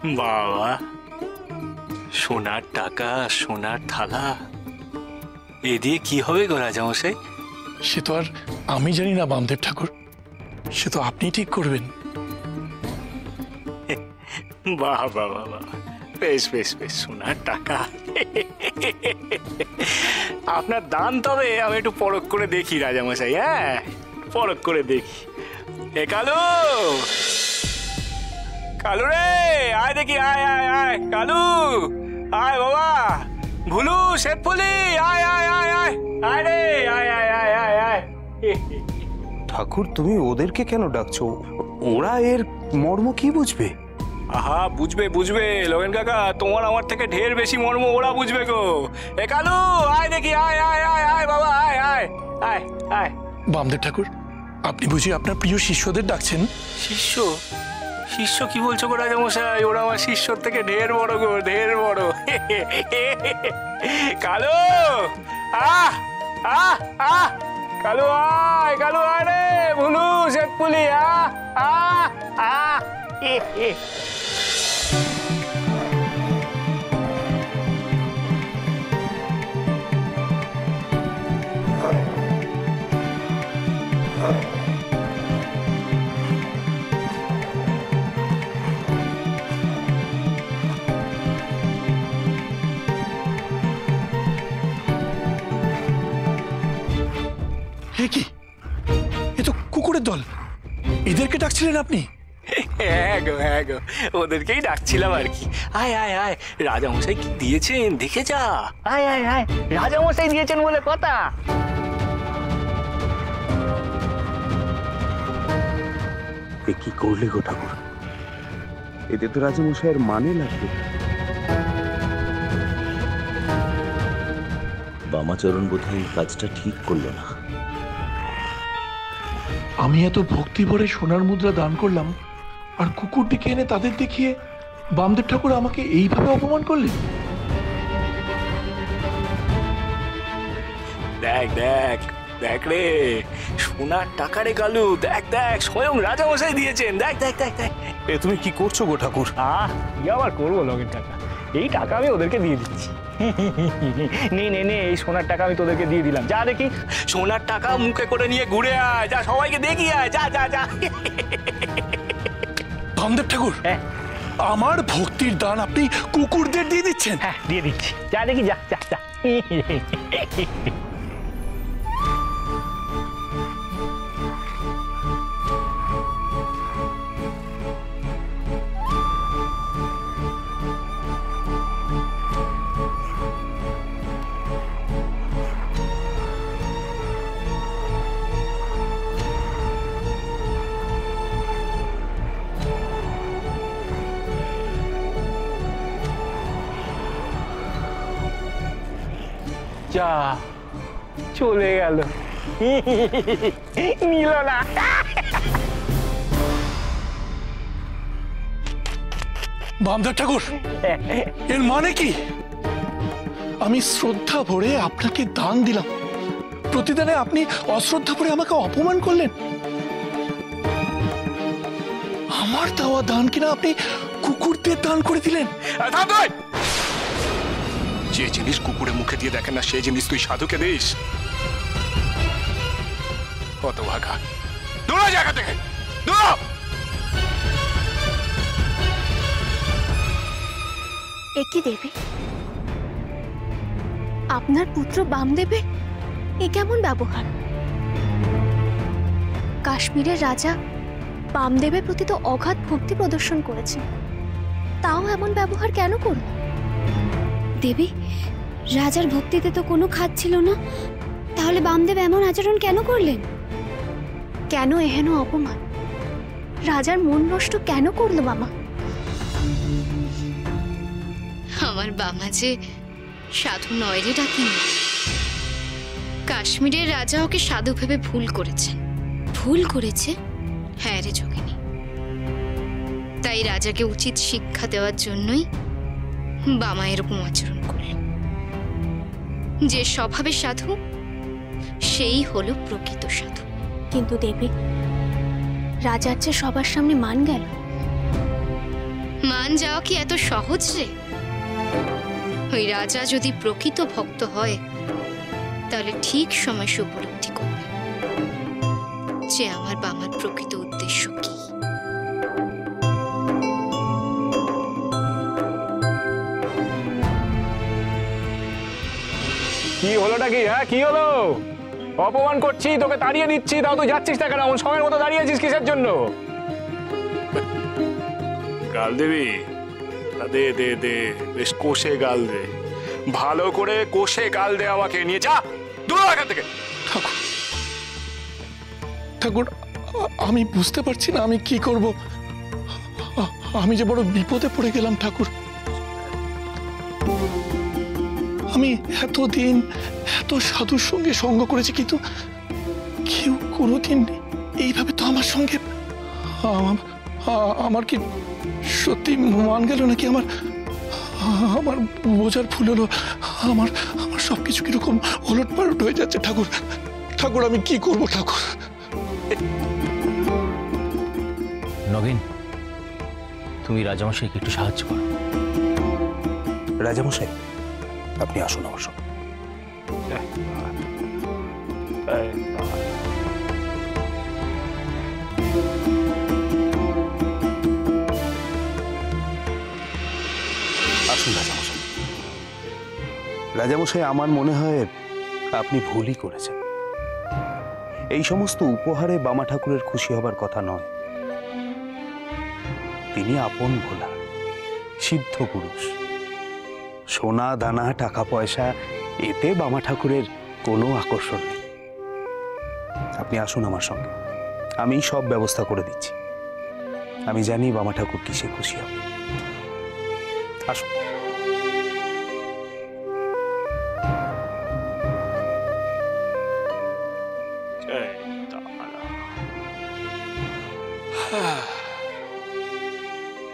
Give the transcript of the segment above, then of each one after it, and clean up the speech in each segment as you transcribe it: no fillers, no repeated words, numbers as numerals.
বাবা, সোনার টাকা, সোনার থালা, এ দিয়ে কি হবে গো রাজামশাই? সে তো আর আমি জানি না বামদেব ঠাকুর, সে তো আপনি ঠিক করবেন। বাহ বাহ বাহ বাহ, বেশ বেশ বেশ, সোনার টাকা। আপনার দান তবে আমি একটু পরখ করে দেখি রাজামশাই। হ্যাঁ, পরখ করে দেখি। এ কালু, কালু রে, আয় দেখি, আয় আয় আয় কালু, আয় বাবা। ভুলু, শেঠফুলি, আয় আয় আয় আয় আয় রে, আয় আয় আয় আয় আয়। ঠাকুর, তুমি ওদেরকে কেন ডাকছো? ওরা এর মর্ম কি বুঝবে? আহা, বুঝবে বুঝবে লগেন কাকা, তোমার আমার থেকে ঢের বেশি মর্ম ওরা বুঝবে গো। এ কালু, আয় দেখি, আয় আয় আয় আয় বাবা, আয় আয় আয় আয়। বামদেব ঠাকুর, আপনি বুঝি আপনার প্রিয় শিষ্যদের ডাকছেন? শিষ্য? শিষ্য কি বলছো গো রাজামশাই? ওরা আমার শিষ্যর থেকে ঢের বড় গো, ঢের বড়। কালু, আহ আহ আহ, কালু আয়, কালু আয় রে। ভুলু, শেঠপুলি, আহ আহ আহ। কি, এ তো কুকুরের দল, এদেরকে ডাকছিলেন আপনি? হ্যাঁ গো, হ্যাঁ গো, ওদেরকেই ডাকছিলাম আর কি। আয় আয় আয়, রাজামশাই কি দিয়েছেন দেখে যা। আয় আয় আয়, রাজামশাই দিয়েছেন বলে কথা। এ কি করলে গো ঠাকুর? এতে তো রাজামশাইয়ের মানে লাগবে। বামাচরণ বোধহয় কাজটা ঠিক করলো না। আমি এত ভক্তি ভরে সোনার মুদ্রা দান করলাম, আর কুকুর ডেকে এনে তাদের দেখিয়ে বামদেব ঠাকুর আমাকে এইভাবে অপমান করলেন। দেখ দেখ দেখ রে, সোনার টাকা রে কালু, দেখ দেখ, স্বয়ং রাজামশাই দিয়েছেন। দেখ দেখ দেখ দেখ। এ তুমি কি করছো গো ঠাকুর? কি আবার করবো লগের টাকা, এই টাকা আমি ওদেরকে দিয়ে দিচ্ছি। নে নে নে, এই সোনার টাকা আমি তোদেরকে দিয়ে দিলাম। যা দেখি, সোনার টাকা মুখে করে নিয়ে ঘুরে আয়, যা সবাইকে দেখি আয়, যা যা যা। বামদেব ঠাকুর, হ্যাঁ, আমার ভক্তির দান আপনি কুকুরদের দিয়ে দিচ্ছেন? হ্যাঁ দিয়ে দিচ্ছি, যা দেখি, যা যা যা। যা, চলে গেল, নিল না। বামদেব ঠাকুর, এর মানে কি? আমি শ্রদ্ধা ভরে আপনাকে দান দিলাম, প্রতিদানে আপনি অশ্রদ্ধা ভরে আমাকে অপমান করলেন। আমার দেওয়া দান কিনা আপনি কুকুরদের দান করে দিলেন। যে জিনিস কুকুরে মুখে দিয়ে দেখেন না, সেই জিনিস তুই সাধুকে দিস? কত ভাগা, দৌড়া জায়গা থেকে, দৌড়া। একি দেবী, আপনার পুত্র বামদেবে এ কেমন ব্যবহার? কাশ্মীরের রাজা বামদেবের প্রতি তো অগাধ ভক্তি প্রদর্শন করেছেন, তাও এমন ব্যবহার কেন করল? দেবী, রাজার ভক্তিতে তো কোনো খাদ ছিল না, তাহলে বামদেব এমন আচরণ কেন করলেন? কেন এহেন অপমান? রাজার মন নষ্ট কেন করলো মামা? আমার বামা যে সাধু নয় রে ডাকিনি। কাশ্মীরের রাজা ওকে সাধু ভেবে ভুল করেছেন। ভুল করেছে? হ্যাঁ রে যোগিনী, তাই রাজাকে উচিত শিক্ষা দেওয়ার জন্যই বামা এরকম আচরণ করলেন। যে স্বভাবে সাধু, সেই হলো প্রকৃত সাধু। কিন্তু দেবী, রাজার যে সবার সামনে মান গেল। মান যাওয়া কি এত সহজ রে? ওই রাজা যদি প্রকৃত ভক্ত হয় তাহলে ঠিক সময় সে উপলব্ধি করবে যে আমার বাবার প্রকৃত উদ্দেশ্য কি। কি হলোটা কি? হ্যাঁ, কি হলো? অপমান করছি, তোকে তাড়িয়ে দিচ্ছি, তাও তুই যাচ্ছিস না কেন? এমন সময়ের মতো দাঁড়িয়েছিস কিসের জন্য? গাল দিবি? দে দে দে, বেশ কষে গাল দে, ভালো করে কষে গাল দে আমাকে। নিয়ে যা দূর হ এখান থেকে। ঠাকুর, ঠাকুর, আমি বুঝতে পারছি না আমি কি করব। আমি যে বড় বিপদে পড়ে গেলাম ঠাকুর। আমি এতদিন এত সাধুর সঙ্গে সঙ্গ করেছি, কিন্তু কেউ কোনোদিন এইভাবে তো আমার সঙ্গে। আমার কি সত্যি মান গেল নাকি? আমার বোঝার ভুল হলো। আমার আমার সবকিছু কিরকম ওলট পালট হয়ে যাচ্ছে ঠাকুর। ঠাকুর, আমি কি করব ঠাকুর? নগেন, তুমি রাজামশাইকে একটু সাহায্য করো। রাজামশাই, আপনি আসুন আমার সঙ্গে। আসুন রাজামশাই। রাজামশাই, আমার মনে হয় আপনি ভুলই করেছেন। এই সমস্ত উপহারে বামা ঠাকুরের খুশি হবার কথা নয়। তিনি আপন ভোলা সিদ্ধ পুরুষ। সোনা দানা টাকা পয়সা এতে বামা ঠাকুরের কোনো আকর্ষণ নেই। আপনি আসুন আমার সঙ্গে, আমি সব ব্যবস্থা করে দিচ্ছি। আমি জানি বামা ঠাকুর কিসে খুশি হবে। আসুন।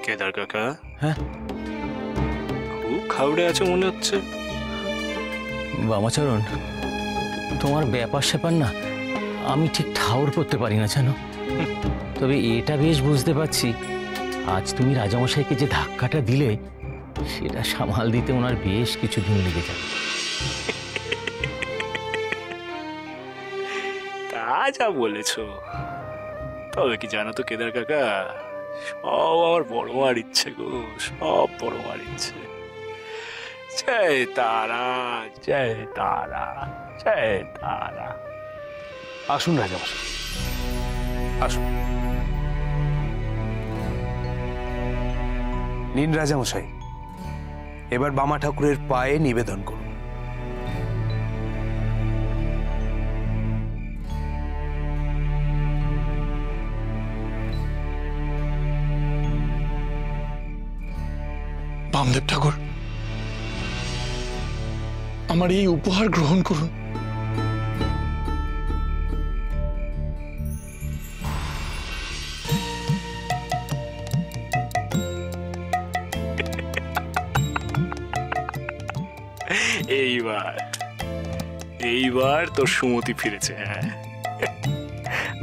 কেদার কাকা, হ্যাঁ, খুব খাবড়ে আছে মনে হচ্ছে। বামাচরণ, তোমার ব্যাপার স্যাপার না আমি ঠিক ঠাউর করতে পারি না জানো। তবে এটা বেশ বুঝতে পারছি, আজ তুমি রাজামশাইকে যে ধাক্কাটা দিলে সেটা সামাল দিতে ওনার বেশ কিছুদিন লেগে যাবে। তা যা বলেছ, তবে কি জানো তো কেদার কাকা, সব আমার বড় মার ইচ্ছে গো, সব বড় মার ইচ্ছে। জয় তারা, জয় তারা, জয় তারা। আসুন রাজামশাই, আসুন। নিন রাজামশাই, এবার বামা ঠাকুরের পায়ে নিবেদন করুন। বামদেব ঠাকুর, আমার এই উপহার গ্রহণ করুন। এইবার তোর সুমতি ফিরেছে। হ্যাঁ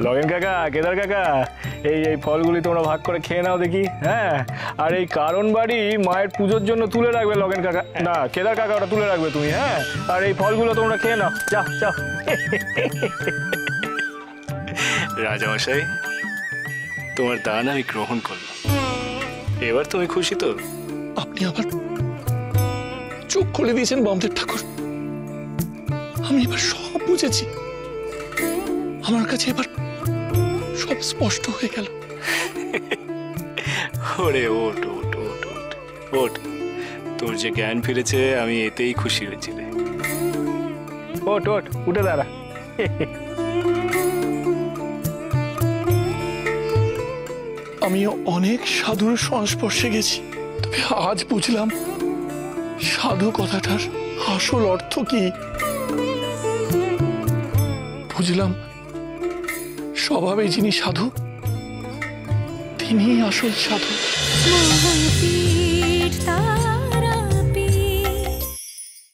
লগেন কাকা, কেদার কাকা, এই ফলগুলি তোমরা ভাগ করে খেয়ে নাও দেখি। হ্যাঁ, আর এই কারণ বাড়ি মায়ের পুজোর জন্য তুলে রাখবে লগেন কাকা, না কেদার কাকা, ওটা তুলে রাখবে তুমি। হ্যাঁ, আর এই ফলগুলো তোমরা খেয়ে নাও, যাও যাও। রাজামশাই, তোমার দান আমি গ্রহণ করলাম। এবার তুমি খুশি তো? আপনি আবার চোখ খুলে দিয়েছেন বামদেব ঠাকুর। আমি এবার সব বুঝেছি। আমার কাছে এবার সব স্পষ্ট হয়ে গেল। ওরে ওঠ ওঠ ওঠ ওঠ ওঠ, তোর যে জ্ঞান ফিরেছে আমি এতেই খুশি হয়েছি রে। ওঠ ওঠ, উঠে দাঁড়া। আমিও অনেক সাধুর সংস্পর্শে গেছি, তবে আজ বুঝলাম সাধু কথাটার আসল অর্থ কি। বুঝলাম স্বভাবে যিনি সাধু তিনি আসল সাধু।